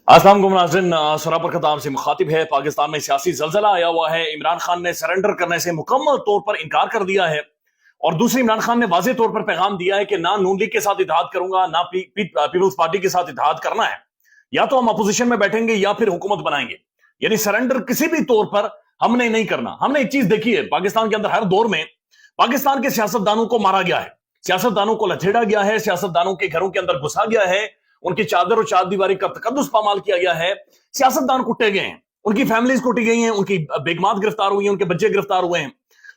अस्सलाम वालेकुम नाज़रीन, सरापर खताब से मुखातिब है। पाकिस्तान में सियासी जलजला आया हुआ है। इमरान खान ने सरेंडर करने से मुकम्मल तौर पर इनकार कर दिया है और दूसरी इमरान खान ने वाज़ेह तौर पर पैगाम दिया है कि ना नून लीग के साथ इत्तेहाद करूंगा, ना पीपल्स पार्टी के साथ इत्तेहाद करना है। या तो हम अपोजिशन में बैठेंगे या फिर हुकूमत बनाएंगे। यानी सरेंडर किसी भी तौर पर हमने नहीं करना। हमने एक चीज देखी है, पाकिस्तान के अंदर हर दौर में पाकिस्तान के सियासतदानों को मारा गया है, सियासतदानों को लथेड़ा गया है, सियासतदानों के घरों के अंदर घुसा गया है, उनकी चादर और चार दीवारी का तकद्दुस पामाल किया गया है। सियासतदान कुटे गए हैं, उनकी फैमिलीज कुटी गई हैं, उनकी बेगमात गिरफ्तार हुई हैं, उनके बच्चे गिरफ्तार हुए हैं।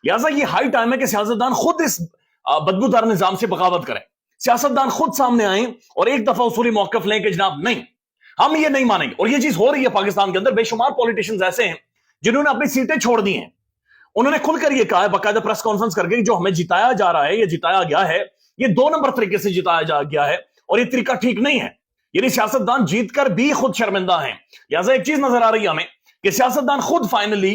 लिहाजा ये हाई टाइम है कि सियासतदान खुद इस बदबूदार निजाम से बगावत करें। सियासतदान खुद सामने आए और एक दफा उसूली मौकफ लें कि जनाब नहीं, हम ये नहीं मानेंगे। और ये चीज हो रही है पाकिस्तान के अंदर। बेशुमार पॉलिटिशियंस ऐसे हैं जिन्होंने अपनी सीटें छोड़ दी हैं। उन्होंने खुलकर ये कहा है बाकायदा प्रेस कॉन्फ्रेंस करके, जो हमें जिताया जा रहा है, ये जिताया गया है, ये 2 नंबर तरीके से जिताया जा गया है और ये तरीका ठीक नहीं है। यानी सियासतदान जीतकर भी खुद शर्मिंदा हैं। लिहाजा एक चीज नजर आ रही है हमें कि सियासतदान खुद फाइनली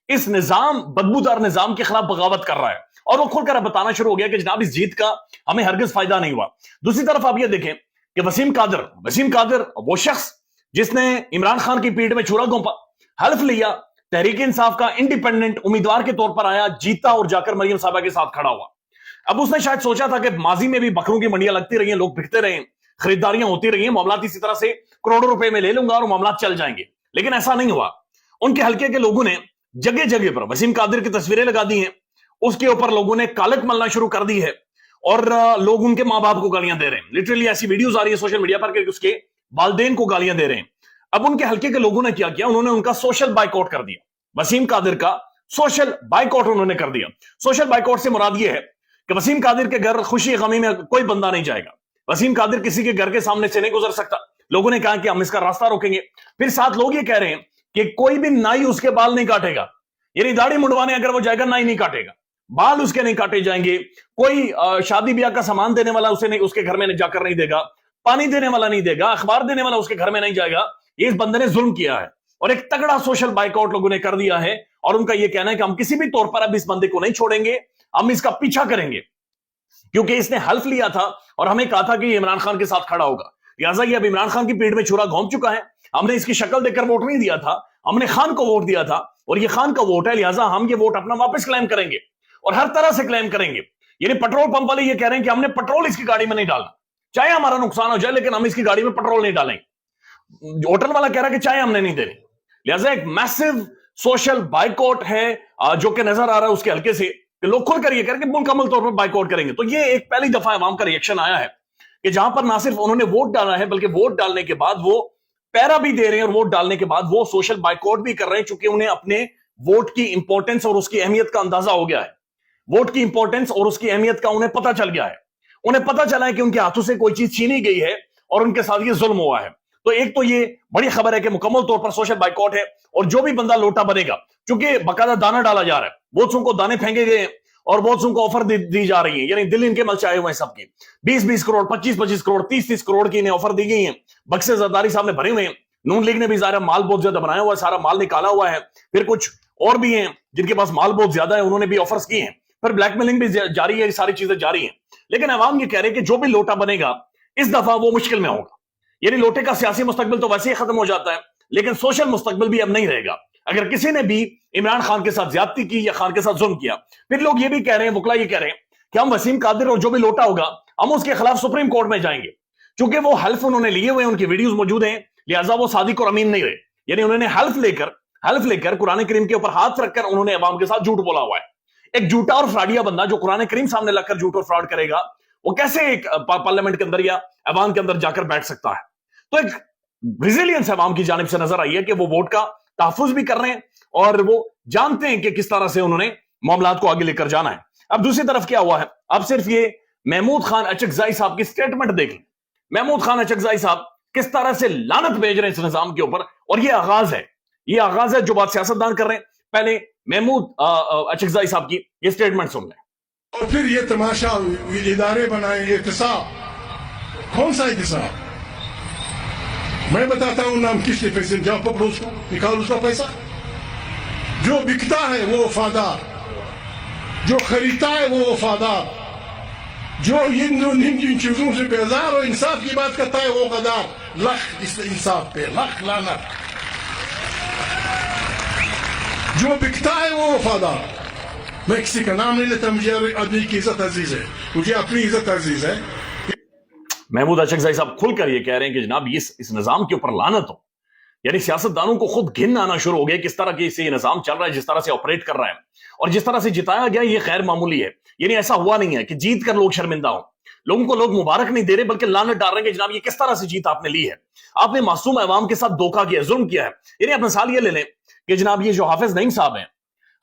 इस निजाम, बदबूदार निजाम के खिलाफ बगावत कर रहा है और वो खुलकर बताना शुरू हो गया कि जनाब इस जीत का हमें हरगिज फायदा नहीं हुआ। दूसरी तरफ आप ये देखें कि वसीम कादिर वो शख्स जिसने इमरान खान की पीठ में छुरा घोंपा, हल्फ लिया, तहरीक इंसाफ का इंडिपेंडेंट उम्मीदवार के तौर पर आया, जीता और जाकर मरियम साहबा के साथ खड़ा हुआ। अब उसने शायद सोचा था कि माजी में भी बकरों की मंडियां लगती रही हैं, लोग बिकते रहे, खरीदारियां होती रही हैं, मामलात इसी तरह से करोड़ों रुपए में ले लूंगा और मामलात चल जाएंगे। लेकिन ऐसा नहीं हुआ। उनके हल्के के लोगों ने जगह जगह पर वसीम कादिर की तस्वीरें लगा दी हैं, उसके ऊपर लोगों ने कालक मलना शुरू कर दी है और लोग उनके मां बाप को गालियां दे रहे हैं। लिटरली ऐसी वीडियोज आ रही है सोशल मीडिया पर कि उसके वालिदैन को गालियां दे रहे हैं। अब उनके हल्के के लोगों ने क्या किया, उन्होंने उनका सोशल बाइकआउट कर दिया। वसीम कादिर का सोशल बाइकआउट उन्होंने कर दिया। सोशल बाइकआउट से मुराद यह है कि वसीम कादिर के घर खुशी गमी में कोई बंदा नहीं जाएगा। वसीम कादिर किसी के घर के सामने से नहीं गुजर सकता। लोगों ने कहा कि हम इसका रास्ता रोकेंगे। फिर साथ लोग ये कह रहे हैं कि कोई भी नाई उसके बाल नहीं काटेगा, यानी दाढ़ी मुंडवाने अगर वो जाएगा नाई नहीं काटेगा, बाल उसके नहीं काटे जाएंगे, कोई शादी ब्याह का सामान देने वाला उसे नहीं, उसके घर में जाकर नहीं देगा, पानी देने वाला नहीं देगा, अखबार देने वाला उसके घर में नहीं जाएगा। ये इस बंदे ने जुल्म किया है और एक तगड़ा सोशल बाइकआउट लोगों ने कर दिया है और उनका यह कहना है कि हम किसी भी तौर पर अब इस बंदे को नहीं छोड़ेंगे, हम इसका पीछा करेंगे, क्योंकि इसने हल्फ लिया था और हमें कहा था कि ये इमरान खान के साथ खड़ा होगा। लिहाजा ये अब इमरान खान की पीठ में छुरा घोंप चुका है। हमने इसकी शक्ल देखकर वोट नहीं दिया था, हमने खान को वोट दिया था और ये खान का वोट है। लिहाजा हम ये वोट अपना वापस क्लेम करेंगे और हर तरह से क्लेम करेंगे। यानी पेट्रोल पंप वाले ये कह रहे हैं कि हमने पेट्रोल इसकी गाड़ी में नहीं डालना, चाहे हमारा नुकसान हो जाए, लेकिन हम इसकी गाड़ी में पेट्रोल नहीं डालेंगे। होटल वाला कह रहा है कि चाय हमने नहीं देनी। लिहाजा एक मैसिव सोशल बाइकआउट है जो कि नजर आ रहा है उसके हल्के से कि लोग खुल कर ये करके मुकम्मल तौर पर बाइकआउट करेंगे। तो ये एक पहली दफा अवाम का रिएक्शन आया है कि जहां पर ना सिर्फ उन्होंने वोट डाला है, बल्कि वोट डालने के बाद वो पैरा भी दे रहे हैं और वोट डालने के बाद वो सोशल बाइकआउट भी कर रहे हैं, चूंकि उन्हें अपने वोट की इंपॉर्टेंस और उसकी अहमियत का अंदाजा हो गया है। वोट की इंपॉर्टेंस और उसकी अहमियत का उन्हें पता चल गया है। उन्हें पता चला है कि उनके हाथों से कोई चीज छीनी गई है और उनके साथ ये जुल्म हुआ है। तो एक तो ये बड़ी खबर है कि मुकम्मल तौर पर सोशल बाइकआउट है और जो भी बंदा लोटा बनेगा, चूंकि बाकायदा दाना डाला जा रहा है, वोट्सों को दाने फेंके गए और वोट्सों को ऑफर दी जा रही है। यानी दिल इनके मलचाए हुए हैं सबके, 20-20 करोड़, 25-25 करोड़, 30-30 करोड़ की इन्हें ऑफर दी गई है। बक्से जरदारी साहब ने भरे हुए हैं। नून लीग ने भी सारा माल बहुत ज्यादा बनाया हुआ है, सारा माल निकाला हुआ है। फिर कुछ और भी हैं जिनके पास माल बहुत ज्यादा है, उन्होंने भी ऑफर्स किए हैं। फिर ब्लैकमेलिंग भी जारी है, सारी चीजें जारी हैं। लेकिन अवाम ये कह रहे हैं कि जो भी लोटा बनेगा इस दफा वो मुश्किल में होगा। यानी लोटे का सियासी मुस्तकबिल तो वैसे ही खत्म हो जाता है, लेकिन सोशल मुस्तकबिल भी अब नहीं रहेगा। अगर किसी ने भी इमरान खान के साथ ज्यादती की या खान के साथ जुल्म किया, फिर लोग ये भी कह रहे हैं, वकला ये कह रहे हैं कि हम वसीम कादिर और जो भी लोटा होगा हम उसके खिलाफ सुप्रीम कोर्ट में जाएंगे। चूंकि वो हल्फ उन्होंने लिए हुए हैं, उनकी वीडियोस मौजूद हैं, लिहाजा वो सादिक और अमीन नहीं रहे। यानी उन्होंने हल्फ लेकर कुरान करीम के ऊपर हाथ रखकर उन्होंने अवाम के साथ झूठ बोला हुआ है। एक झूठा और फ्रॉडिया बंदा जो कुरान करीम सामने लगकर झूठ और फ्रॉड करेगा, वो कैसे एक पार्लियामेंट के अंदर या अवाम के अंदर जाकर बैठ सकता है? तो एक रिजिलियंस अवाम की जानिब से नजर आई है कि वो वोट का तहफ्फुज भी कर रहे हैं और वो जानते हैं कि किस तरह से उन्होंने मामलात को आगे लेकर जाना है। अब दूसरी तरफ क्या हुआ है, अब सिर्फ ये महमूद खान अचकजाई साहब की स्टेटमेंट देख लें। महमूद खान अचकजाई साहब किस तरह से लानत भेज रहे हैं इस निजाम के ऊपर, और ये आगाज है जो बात सियासतदान कर रहे हैं। पहले महमूद अचकजाई साहब की ये स्टेटमेंट सुन लें। और फिर ये तमाशा इदारे बनाए, एहतसाब, कौन सा एहतसाब? मैं बताता हूं नाम किसके पैसे, जाओ पकड़ो उसको, निकालो उसका पैसा। जो बिकता है वो वफादार, जो खरीदता है वो वफादार, जो इन चीजों से बेजार और इंसाफ की बात करता है वो गद्दार। لخ اس انصاف پہ لخ لعنت. جو بکتا ہے وہ وفادار. میں کسی کا نام نہیں لیتا, مجھے آدمی کی عزت عزیز ہے, مجھے اپنی عزت عزیز ہے. محمود اشرف صاحب کھل کر یہ کہہ رہے ہیں کہ جناب اس نظام کے اوپر لعنت ہو. یعنی سیاستدانوں کو خود گھن آنا شروع ہو گیا کس طرح سے یہ نظام چل رہا ہے, جس طرح سے آپریٹ کر رہا ہے اور جس طرح سے جتایا گیا یہ غیر معمولی ہے. یعنی ایسا ہوا نہیں ہے کہ جیت کر لوگ شرمندہ ہوں, لوگوں کو لوگ مبارک نہیں دے رہے بلکہ لعنت ڈال رہے ہیں کہ جناب یہ کس طرح سے جیت آپ نے لی ہے, آپ نے معصوم عوام کے ساتھ دھوکہ کیا, ظلم کیا ہے. یعنی آپ مثال یہ لے لیں کہ جناب یہ جو حافظ نعیم صاحب ہیں,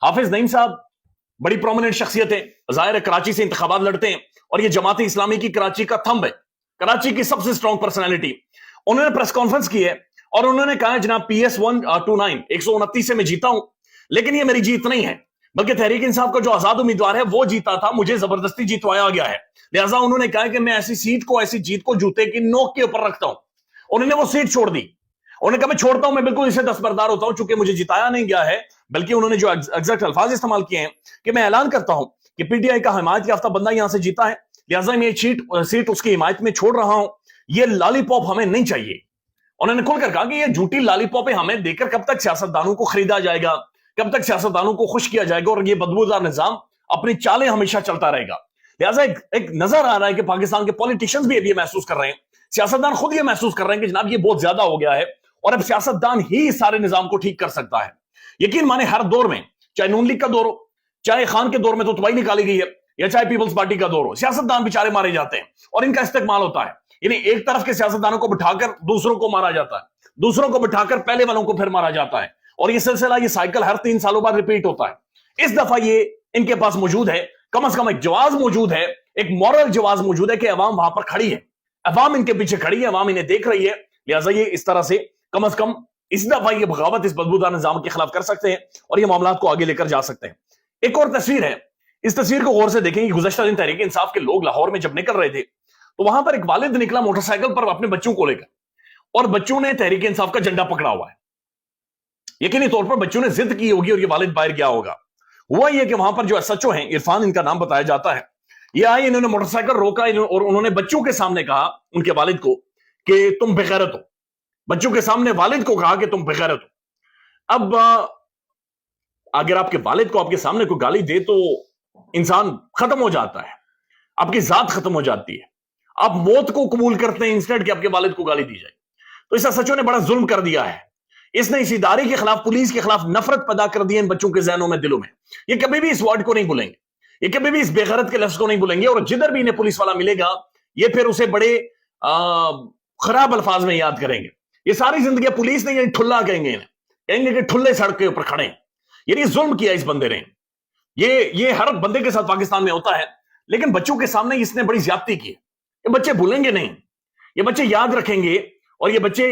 حافظ نعیم صاحب بڑی پرومیننٹ شخصیت ہے, ظاہر ہے کراچی سے انتخابات لڑتے ہیں اور یہ جماعت اسلامی کی کراچی کا تھمب ہے, کراچی کی سب سے اسٹرانگ پرسنالٹی. انہوں نے پریس کانفرنس کی ہے اور انہوں نے کہا جناب PS 129 129 سے میں جیتا ہوں, لیکن یہ میری جیت نہیں ہے بلکہ تحریک انصاف کا جو آزاد امیدوار ہے وہ جیتا تھا, مجھے زبردستی جیتوایا گیا ہے. لہٰذا انہوں نے کہا کہ میں ایسی سیٹ کو, ایسی جیت کو جوتے کی نوک کے اوپر رکھتا ہوں. انہوں نے وہ سیٹ چھوڑ دی, انہوں نے کہا میں چھوڑتا ہوں, میں بالکل اسے دستبردار ہوتا ہوں چونکہ مجھے جتایا نہیں گیا ہے. بلکہ انہوں نے جو ایگزیکٹ الفاظ استعمال کیے ہیں کہ میں اعلان کرتا ہوں کہ PTI کا حمایت یافتہ بندہ یہاں سے جیتا ہے, لہٰذا میں یہ سیٹ اس کی حمایت میں چھوڑ رہا ہوں. یہ لالی پاپ ہمیں نہیں چاہیے. انہوں نے کھل کر کہا کہ یہ جھوٹی لالی پاپیں ہمیں دے کر کب تک سیاستدانوں کو خریدا جائے گا, کب تک سیاستدانوں کو خوش کیا جائے گا, اور یہ بدبودار نظام اپنی چالیں ہمیشہ چلتا رہے گا. لہٰذا ایک نظر آ رہا ہے کہ پاکستان کے پولیٹیشینز بھی اب یہ محسوس کر رہے ہیں, سیاستدان خود یہ محسوس کر رہے ہیں کہ جناب یہ بہت زیادہ ہو گیا ہے اور اب سیاستدان ہی سارے نظام کو ٹھیک کر سکتا ہے. یقین مانے ہر دور میں, چاہے نون لیگ کا دور ہو, چاہے خان کے دور میں تو تباہی نکالی گئی ہے, یا چاہے پیپلز پارٹی کا دور ہو, سیاستدان بیچارے مارے جاتے ہیں اور ان کا استعمال ہوتا ہے. یعنی ایک طرف کے سیاستدانوں کو بٹھا کر دوسروں کو مارا جاتا ہے, دوسروں کو بٹھا کر پہلے والوں کو پھر مارا جاتا ہے, اور یہ سلسلہ, یہ سائیکل ہر 3 سالوں بعد ریپیٹ ہوتا ہے. اس دفعہ یہ ان کے پاس موجود ہے, کم از کم ایک جواز موجود ہے, ایک مورل جواز موجود ہے کہ عوام وہاں پر کھڑی ہے, عوام ان کے پیچھے کھڑی ہے, عوام انہیں دیکھ رہی ہے. لہٰذا یہ اس طرح سے کم از کم اس دفعہ یہ بغاوت اس بدبودار نظام کے خلاف کر سکتے ہیں اور یہ معاملات کو آگے لے کر جا سکتے ہیں. ایک اور تصویر ہے, اس تصویر کو غور سے دیکھیں کہ گزشتہ دن تحریک انصاف کے لوگ لاہور میں جب نکل رہے تھے تو وہاں پر ایک والد نکلا موٹر سائیکل پر اپنے بچوں کو لے کر, اور بچوں نے تحریک انصاف کا جھنڈا پکڑا ہوا ہے. یقینی طور پر بچوں نے ضد کی ہوگی اور یہ والد باہر گیا ہوگا. ہوا یہ کہ وہاں پر جو SHO ہیں, عرفان ان کا نام بتایا جاتا ہے, یہ آئے, انہوں نے موٹر سائیکل روکا اور انہوں نے بچوں کے سامنے کہا ان کے والد کو کہ تم بغیرت ہو. بچوں کے سامنے والد کو کہا کہ تم بغیرت ہو. اب اگر آپ کے والد کو آپ کے سامنے کوئی گالی دے تو انسان ختم ہو جاتا ہے, آپ کی ذات ختم ہو جاتی ہے, آپ موت کو قبول کرتے ہیں انسٹیڈ کہ آپ کے والد کو گالی دی جائے. تو اس SHO نے بڑا ظلم کر دیا ہے. اس نے اس ادارے کے خلاف, پولیس کے خلاف نفرت پیدا کر دی ہے ان بچوں کے ذہنوں میں, دلوں میں. یہ کبھی بھی اس ورڈ کو نہیں بھولیں گے, یہ کبھی بھی اس بے غیرت کے لفظ کو نہیں بھولیں گے, اور جدھر بھی انہیں پولیس والا ملے گا یہ پھر اسے بڑے خراب الفاظ میں یاد کریں گے. یہ ساری زندگی پولیس نے یہ ٹھلا کہیں گے, انہیں کہیں گے کہ ٹھلے سڑک کے اوپر کھڑے ہیں. یعنی ظلم کیا اس بندے نے. یہ ہر بندے کے ساتھ پاکستان میں ہوتا ہے, لیکن بچوں کے سامنے اس نے بڑی زیادتی کی. یہ بچے بھولیں گے نہیں, یہ بچے یاد رکھیں گے, اور یہ بچے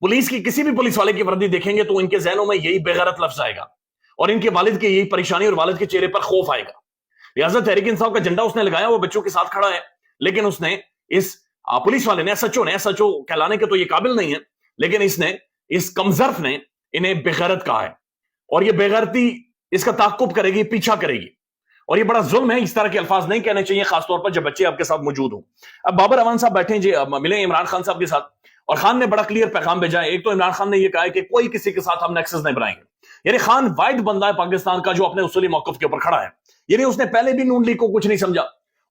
پولیس کی, کسی بھی پولیس والے کی وردی دیکھیں گے تو ان کے ذہنوں میں یہی بے غیرت لفظ آئے گا اور ان کے والد کی یہی پریشانی اور والد کے چہرے پر خوف آئے گا. لہٰذا تحریک انصاف کا جھنڈا اس نے لگایا, وہ بچوں کے ساتھ کھڑا ہے, لیکن اس نے اس پولیس والے نے, SHO کہلانے کے تو یہ قابل نہیں ہے, لیکن اس کمزرف نے انہیں بے غیرت کہا ہے, اور یہ بے غیرتی اس کا تعاقب کرے گی, پیچھا کرے گی, اور یہ بڑا ظلم ہے. اس طرح کے الفاظ نہیں کہنے چاہیے, خاص طور پر جب بچے آپ کے ساتھ موجود ہوں. اب بابر امان صاحب بیٹھے جی, ملے عمران خان صاحب کے ساتھ, اور خان نے بڑا کلیئر پیغام بھیجا ہے. ایک تو عمران خان نے یہ کہا ہے کہ کوئی کسی کے ساتھ ہم نیکسس نہیں بنائیں گے. یعنی خان واحد بندہ ہے پاکستان کا جو اپنے اصولی موقف کے اوپر کھڑا ہے. یعنی اس نے پہلے بھی نون لیگ کو کچھ نہیں سمجھا,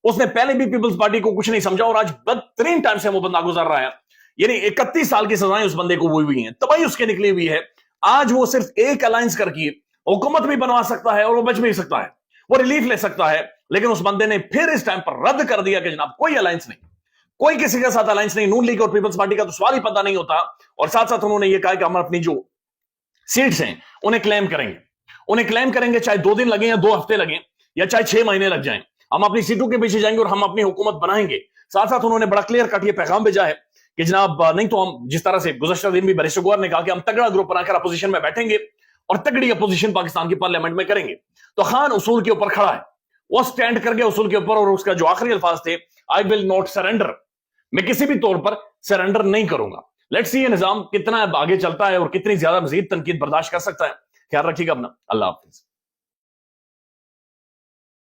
اس نے پہلے بھی پیپلز پارٹی کو کچھ نہیں سمجھا, اور آج بدترین ٹائم سے وہ بندہ گزر رہا ہے. یعنی 31 سال کی سزائیں اس بندے کو ہوئی ہیں, تباہی اس کے نکلی ہوئی ہے. آج وہ صرف ایک الائنس کر کے حکومت بھی بنوا سکتا ہے اور وہ بچ بھی سکتا ہے, وہ ریلیف لے سکتا ہے, لیکن اس بندے نے پھر اس ٹائم پر رد کر دیا کہ جناب کوئی الائنس نہیں, کوئی کسی کے ساتھ الائنس نہیں. نون لیگ اور پیپلز پارٹی کا تو سوال ہی پتہ نہیں ہوتا, اور ساتھ ساتھ انہوں نے یہ کہا کہ ہم اپنی جو سیٹس ہیں انہیں کلیم کریں گے, چاہے 2 دن لگیں یا 2 ہفتے لگیں یا چاہے 6 مہینے لگ جائیں, ہم اپنی سیٹوں کے پیچھے جائیں گے اور ہم اپنی حکومت بنائیں گے. ساتھ ساتھ انہوں نے بڑا کلیئر کٹ یہ پیغام بھیجا ہے کہ جناب نہیں تو ہم, جس طرح سے گزشتہ دن بھی بیرسٹر گوہر نے کہا کہ ہم تگڑا گروپ بنا کر اپوزیشن میں بیٹھیں گے اور تگڑی اپوزیشن پاکستان کی پارلیمنٹ میں کریں گے. تو خان اصول کے اوپر کھڑا ہے, وہ سٹینڈ کر گیا اصول کے اوپر, اور اس کا جو آخری الفاظ تھے I will not surrender, میں کسی بھی طور پر سرنڈر نہیں کروں گا. لیٹس سی یہ نظام کتنا آگے چلتا ہے اور کتنی زیادہ مزید تنقید برداشت کر سکتا ہے. خیال رکھیے گا اپنا, اللہ حافظ.